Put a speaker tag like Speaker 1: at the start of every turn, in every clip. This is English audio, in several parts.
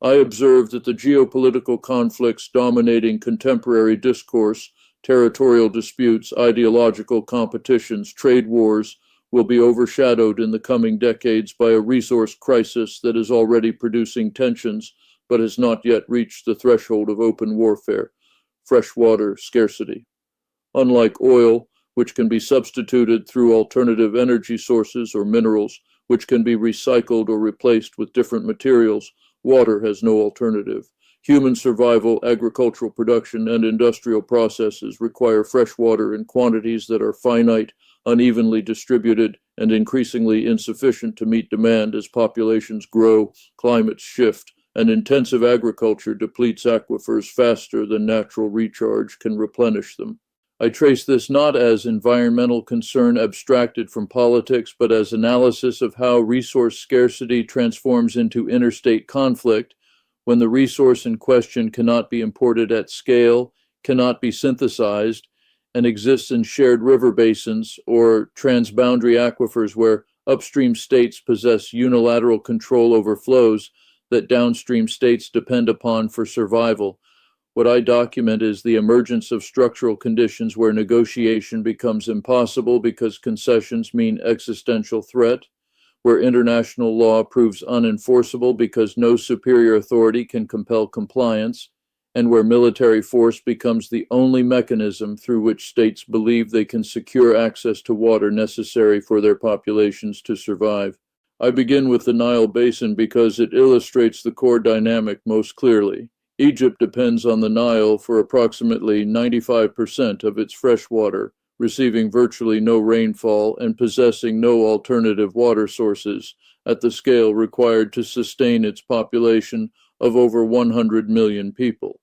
Speaker 1: I observe that the geopolitical conflicts dominating contemporary discourse, territorial disputes, ideological competitions, trade wars, will be overshadowed in the coming decades by a resource crisis that is already producing tensions but has not yet reached the threshold of open warfare: freshwater scarcity. Unlike oil, which can be substituted through alternative energy sources or minerals, which can be recycled or replaced with different materials, water has no alternative. Human survival, agricultural production, and industrial processes require fresh water in quantities that are finite, unevenly distributed, and increasingly insufficient to meet demand as populations grow, climates shift, and intensive agriculture depletes aquifers faster than natural recharge can replenish them. I trace this not as environmental concern abstracted from politics, but as analysis of how resource scarcity transforms into interstate conflict when the resource in question cannot be imported at scale, cannot be synthesized, and exists in shared river basins or transboundary aquifers where upstream states possess unilateral control over flows that downstream states depend upon for survival. What I document is the emergence of structural conditions where negotiation becomes impossible because concessions mean existential threat, where international law proves unenforceable because no superior authority can compel compliance, and where military force becomes the only mechanism through which states believe they can secure access to water necessary for their populations to survive. I begin with the Nile basin because it illustrates the core dynamic most clearly. Egypt depends on the Nile for approximately 95% of its fresh water, receiving virtually no rainfall and possessing no alternative water sources at the scale required to sustain its population of over 100 million people.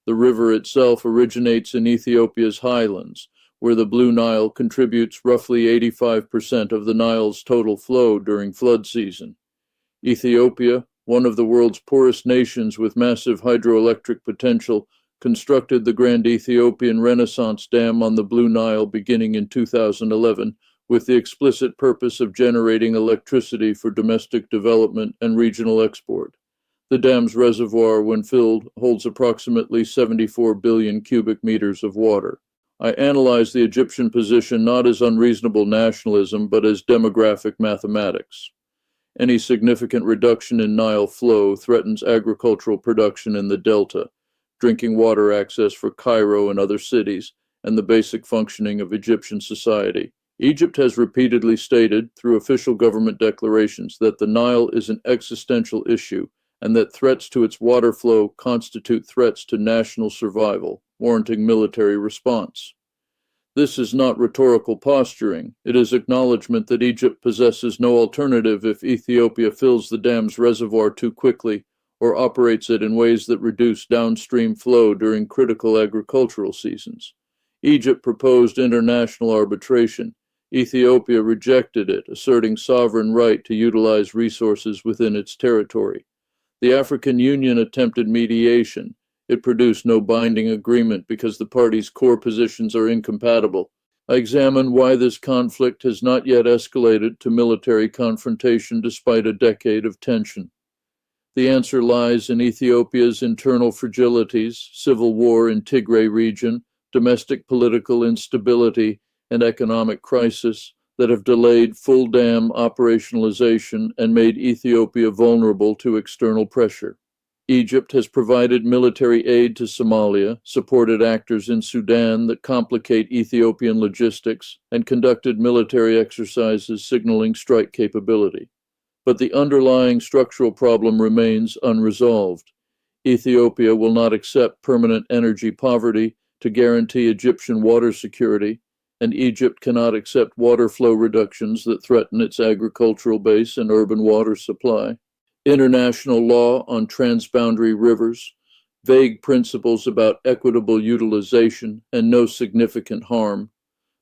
Speaker 1: The river itself originates in Ethiopia's highlands, where the Blue Nile contributes roughly 85% of the Nile's total flow during flood season. Ethiopia, one of the world's poorest nations with massive hydroelectric potential, constructed the Grand Ethiopian Renaissance Dam on the Blue Nile beginning in 2011 with the explicit purpose of generating electricity for domestic development and regional export. The dam's reservoir, when filled, holds approximately 74 billion cubic meters of water. I analyze the Egyptian position not as unreasonable nationalism, but as demographic mathematics. Any significant reduction in Nile flow threatens agricultural production in the delta, drinking water access for Cairo and other cities, and the basic functioning of Egyptian society. Egypt has repeatedly stated, through official government declarations, that the Nile is an existential issue, and that threats to its water flow constitute threats to national survival, warranting military response. This is not rhetorical posturing. It is acknowledgement that Egypt possesses no alternative if Ethiopia fills the dam's reservoir too quickly or operates it in ways that reduce downstream flow during critical agricultural seasons. Egypt proposed international arbitration. Ethiopia rejected it, asserting sovereign right to utilize resources within its territory. The African Union attempted mediation. It produced no binding agreement because the parties' core positions are incompatible. I examine why this conflict has not yet escalated to military confrontation despite a decade of tension. The answer lies in Ethiopia's internal fragilities, civil war in Tigray region, domestic political instability, and economic crisis that have delayed full dam operationalization and made Ethiopia vulnerable to external pressure. Egypt has provided military aid to Somalia, supported actors in Sudan that complicate Ethiopian logistics, and conducted military exercises signaling strike capability. But the underlying structural problem remains unresolved. Ethiopia will not accept permanent energy poverty to guarantee Egyptian water security, and Egypt cannot accept water flow reductions that threaten its agricultural base and urban water supply. International law on transboundary rivers, vague principles about equitable utilization and no significant harm,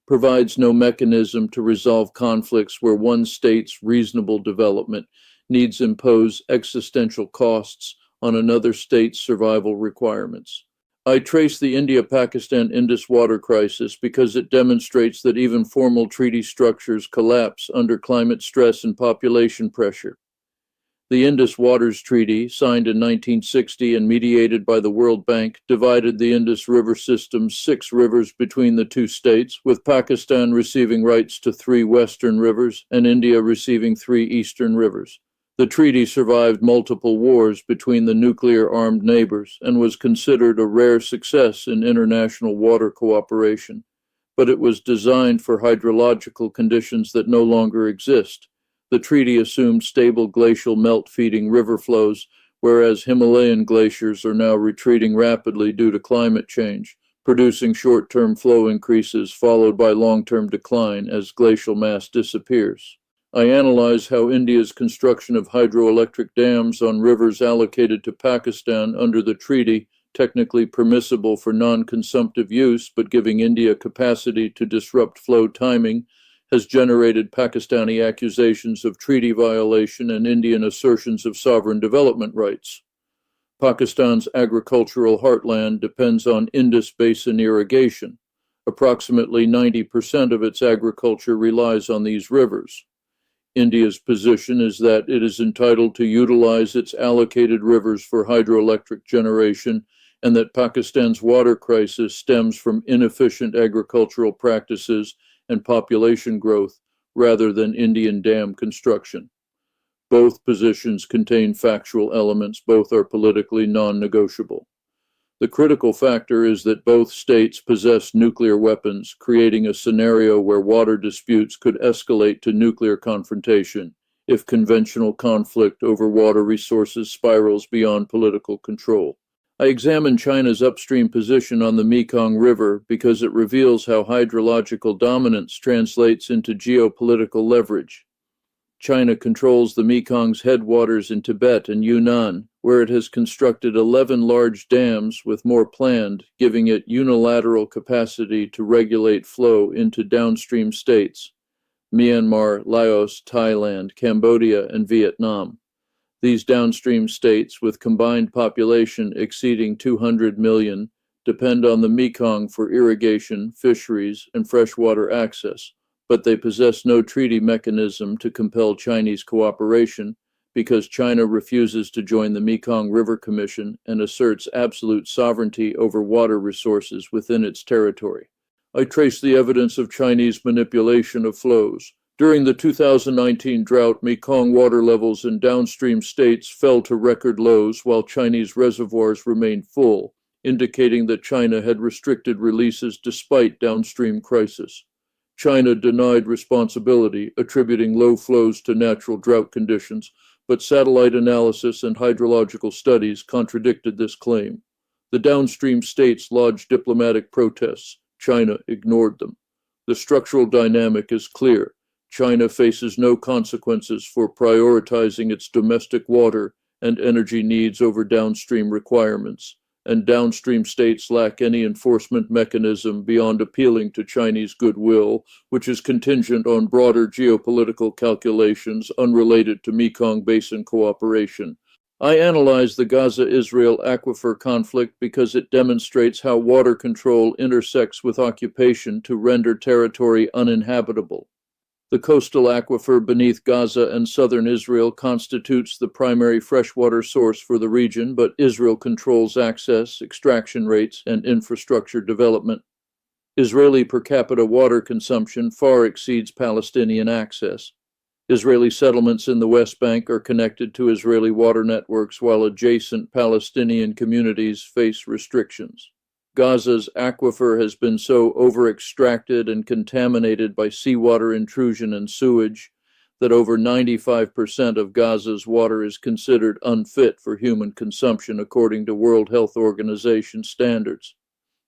Speaker 1: provides no mechanism to resolve conflicts where one state's reasonable development needs impose existential costs on another state's survival requirements. I trace the India-Pakistan-Indus water crisis because it demonstrates that even formal treaty structures collapse under climate stress and population pressure. The Indus Waters Treaty, signed in 1960 and mediated by the World Bank, divided the Indus River system's 6 rivers between the 2 states, with Pakistan receiving rights to 3 western rivers and India receiving 3 eastern rivers. The treaty survived multiple wars between the nuclear-armed neighbors and was considered a rare success in international water cooperation, but it was designed for hydrological conditions that no longer exist. The treaty assumed stable glacial melt-feeding river flows, whereas Himalayan glaciers are now retreating rapidly due to climate change, producing short-term flow increases followed by long-term decline as glacial mass disappears. I analyze how India's construction of hydroelectric dams on rivers allocated to Pakistan under the treaty, technically permissible for non-consumptive use but giving India capacity to disrupt flow timing, has generated Pakistani accusations of treaty violation and Indian assertions of sovereign development rights. Pakistan's agricultural heartland depends on Indus basin irrigation. Approximately 90% of its agriculture relies on these rivers. India's position is that it is entitled to utilize its allocated rivers for hydroelectric generation and that Pakistan's water crisis stems from inefficient agricultural practices and population growth rather than Indian dam construction. Both positions contain factual elements, both are politically non-negotiable. The critical factor is that both states possess nuclear weapons, creating a scenario where water disputes could escalate to nuclear confrontation if conventional conflict over water resources spirals beyond political control. I examine China's upstream position on the Mekong River because it reveals how hydrological dominance translates into geopolitical leverage. China controls the Mekong's headwaters in Tibet and Yunnan, where it has constructed 11 large dams with more planned, giving it unilateral capacity to regulate flow into downstream states, Myanmar, Laos, Thailand, Cambodia, and Vietnam. These downstream states, with combined population exceeding 200 million, depend on the Mekong for irrigation, fisheries, and freshwater access, but they possess no treaty mechanism to compel Chinese cooperation because China refuses to join the Mekong River Commission and asserts absolute sovereignty over water resources within its territory. I trace the evidence of Chinese manipulation of flows. During the 2019 drought, Mekong water levels in downstream states fell to record lows while Chinese reservoirs remained full, indicating that China had restricted releases despite downstream crisis. China denied responsibility, attributing low flows to natural drought conditions, but satellite analysis and hydrological studies contradicted this claim. The downstream states lodged diplomatic protests. China ignored them. The structural dynamic is clear. China faces no consequences for prioritizing its domestic water and energy needs over downstream requirements, and downstream states lack any enforcement mechanism beyond appealing to Chinese goodwill, which is contingent on broader geopolitical calculations unrelated to Mekong Basin cooperation. I analyze the Gaza-Israel aquifer conflict because it demonstrates how water control intersects with occupation to render territory uninhabitable. The coastal aquifer beneath Gaza and southern Israel constitutes the primary freshwater source for the region, but Israel controls access, extraction rates, and infrastructure development. Israeli per capita water consumption far exceeds Palestinian access. Israeli settlements in the West Bank are connected to Israeli water networks while adjacent Palestinian communities face restrictions. Gaza's aquifer has been so over-extracted and contaminated by seawater intrusion and sewage that over 95% of Gaza's water is considered unfit for human consumption according to World Health Organization standards.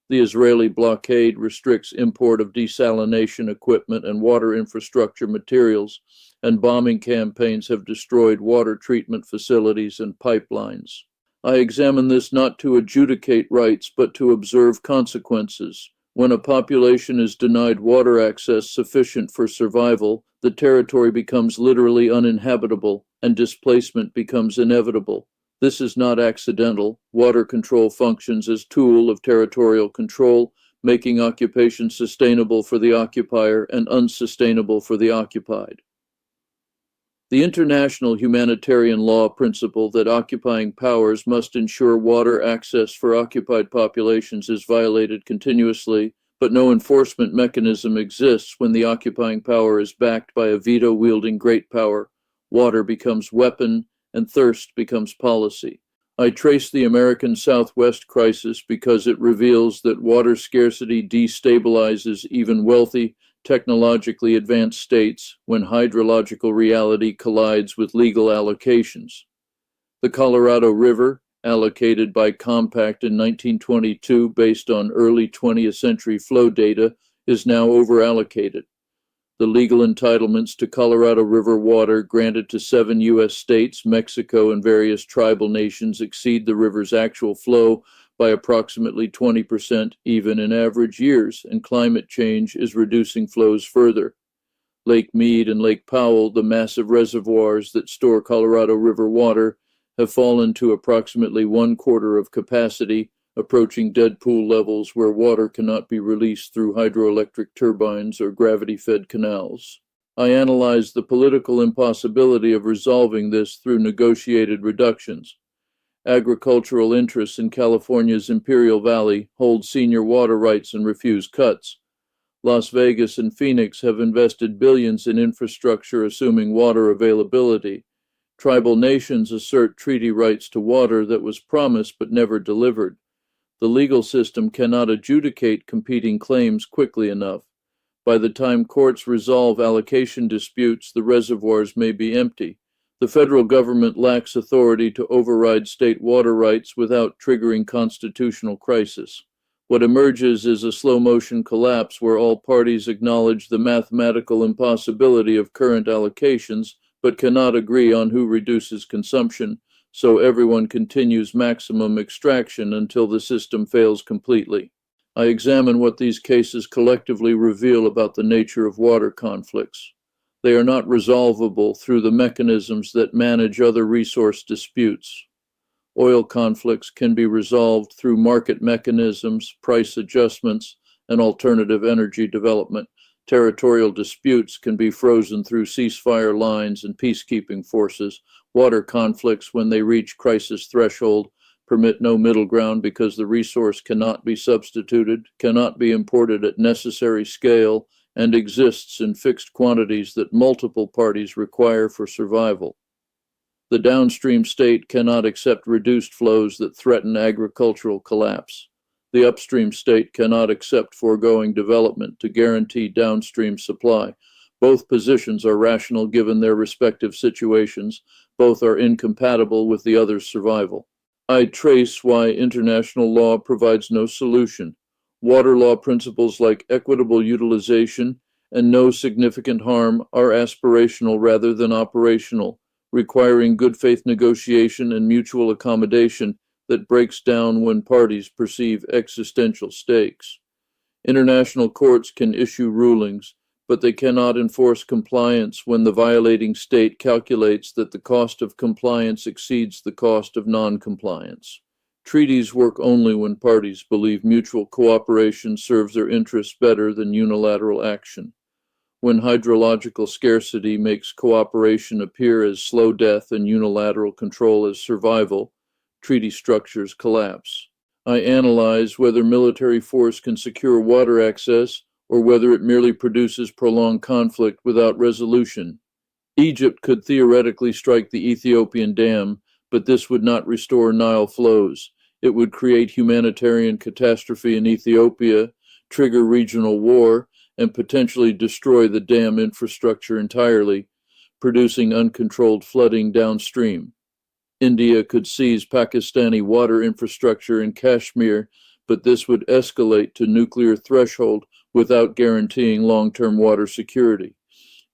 Speaker 1: The Israeli blockade restricts import of desalination equipment and water infrastructure materials, and bombing campaigns have destroyed water treatment facilities and pipelines. I examine this not to adjudicate rights, but to observe consequences. When a population is denied water access sufficient for survival, the territory becomes literally uninhabitable, and displacement becomes inevitable. This is not accidental. Water control functions as a tool of territorial control, making occupation sustainable for the occupier and unsustainable for the occupied. The international humanitarian law principle that occupying powers must ensure water access for occupied populations is violated continuously, but no enforcement mechanism exists when the occupying power is backed by a veto-wielding great power. Water becomes weapon, and thirst becomes policy. I trace the American Southwest crisis because it reveals that water scarcity destabilizes even wealthy, technologically advanced states when hydrological reality collides with legal allocations. The Colorado River, allocated by Compact in 1922 based on early 20th century flow data, is now overallocated. The legal entitlements to Colorado River water granted to 7 U.S. states, Mexico, and various tribal nations exceed the river's actual flow by approximately 20% even in average years, and climate change is reducing flows further. Lake Mead and Lake Powell, the massive reservoirs that store Colorado River water, have fallen to approximately 1/4 of capacity, approaching dead pool levels where water cannot be released through hydroelectric turbines or gravity-fed canals. I analyzed the political impossibility of resolving this through negotiated reductions. Agricultural interests in California's Imperial Valley hold senior water rights and refuse cuts. Las Vegas and Phoenix have invested billions in infrastructure assuming water availability. Tribal nations assert treaty rights to water that was promised but never delivered. The legal system cannot adjudicate competing claims quickly enough. By the time courts resolve allocation disputes, the reservoirs may be empty. The federal government lacks authority to override state water rights without triggering constitutional crisis. What emerges is a slow-motion collapse where all parties acknowledge the mathematical impossibility of current allocations, but cannot agree on who reduces consumption, so everyone continues maximum extraction until the system fails completely. I examine what these cases collectively reveal about the nature of water conflicts. They are not resolvable through the mechanisms that manage other resource disputes. Oil conflicts can be resolved through market mechanisms, price adjustments, and alternative energy development. Territorial disputes can be frozen through ceasefire lines and peacekeeping forces. Water conflicts, when they reach crisis threshold, permit no middle ground because the resource cannot be substituted, cannot be imported at necessary scale, and exists in fixed quantities that multiple parties require for survival. The downstream state cannot accept reduced flows that threaten agricultural collapse. The upstream state cannot accept foregoing development to guarantee downstream supply. Both positions are rational given their respective situations. Both are incompatible with the other's survival. I trace why international law provides no solution. Water law principles like equitable utilization and no significant harm are aspirational rather than operational, requiring good faith negotiation and mutual accommodation that breaks down when parties perceive existential stakes. International courts can issue rulings, but they cannot enforce compliance when the violating state calculates that the cost of compliance exceeds the cost of non-compliance. Treaties work only when parties believe mutual cooperation serves their interests better than unilateral action. When hydrological scarcity makes cooperation appear as slow death and unilateral control as survival, treaty structures collapse. I analyze whether military force can secure water access or whether it merely produces prolonged conflict without resolution. Egypt could theoretically strike the Ethiopian dam, but this would not restore Nile flows. It would create humanitarian catastrophe in Ethiopia, trigger regional war, and potentially destroy the dam infrastructure entirely, producing uncontrolled flooding downstream. India could seize Pakistani water infrastructure in Kashmir, but this would escalate to nuclear threshold without guaranteeing long-term water security.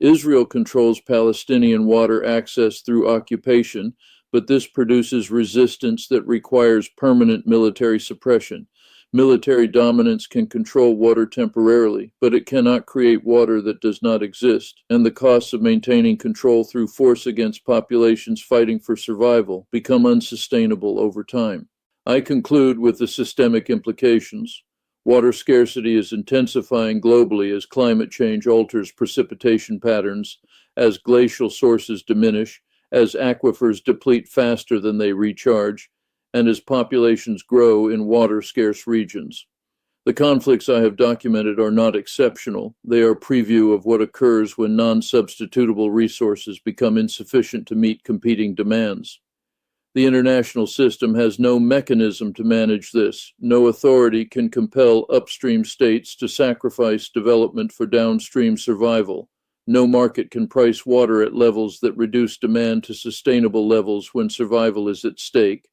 Speaker 1: Israel controls Palestinian water access through occupation, but this produces resistance that requires permanent military suppression. Military dominance can control water temporarily, but it cannot create water that does not exist, and the costs of maintaining control through force against populations fighting for survival become unsustainable over time. I conclude with the systemic implications. Water scarcity is intensifying globally as climate change alters precipitation patterns, as glacial sources diminish, as aquifers deplete faster than they recharge, and as populations grow in water-scarce regions. The conflicts I have documented are not exceptional. They are a preview of what occurs when non-substitutable resources become insufficient to meet competing demands. The international system has no mechanism to manage this. No authority can compel upstream states to sacrifice development for downstream survival. No market can price water at levels that reduce demand to sustainable levels when survival is at stake.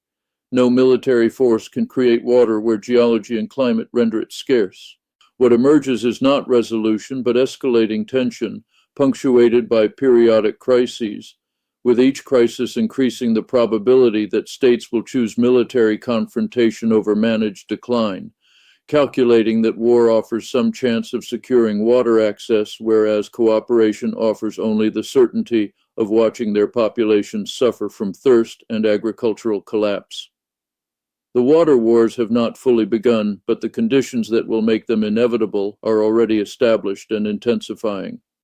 Speaker 1: No military force can create water where geology and climate render it scarce. What emerges is not resolution, but escalating tension, punctuated by periodic crises, with each crisis increasing the probability that states will choose military confrontation over managed decline, calculating that war offers some chance of securing water access, whereas cooperation offers only the certainty of watching their populations suffer from thirst and agricultural collapse. The water wars have not fully begun, but the conditions that will make them inevitable are already established and intensifying.